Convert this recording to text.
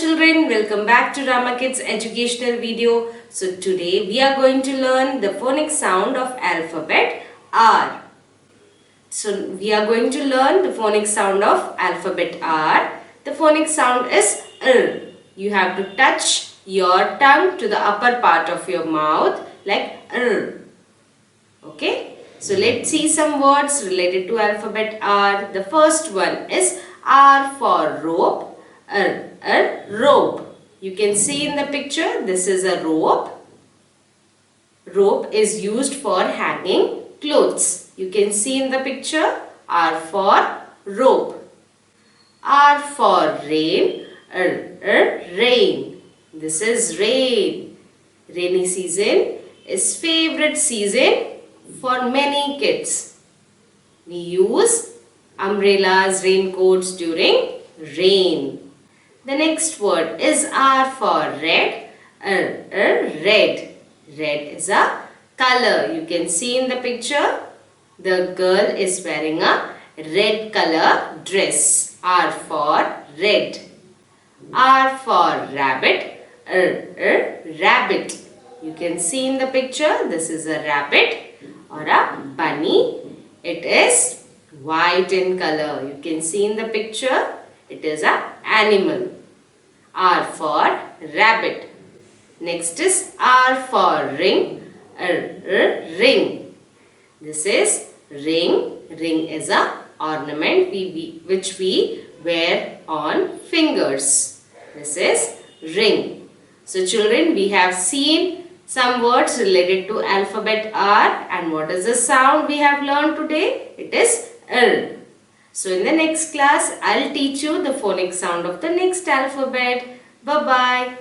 children, welcome back to Ramakidz educational video. So today we are going to learn the phonics sound of alphabet R. So we are going to learn the phonics sound of alphabet R. The phonics sound is R. You have to touch your tongue to the upper part of your mouth like R. Okay. So let's see some words related to alphabet R. The first one is R for rope. Rope. You can see in the picture, this is a rope. Rope is used for hanging clothes. You can see in the picture, R for rope. R for rain. Rain. This is rain. Rainy season is favorite season for many kids. We use umbrellas, raincoats during rain. The next word is R for red. Red. Red is a color. You can see in the picture, the girl is wearing a red color dress. R for red. R for rabbit. Rabbit. You can see in the picture, this is a rabbit or a bunny. It is white in color. You can see in the picture, it is an animal. R for rabbit. Next is R for ring. Ring. This is ring. Ring is a ornament which we wear on fingers. This is ring. So children, we have seen some words related to alphabet R, and what is the sound we have learned today? It is R. So in the next class, I'll teach you the phonics sound of the next alphabet. Bye-bye.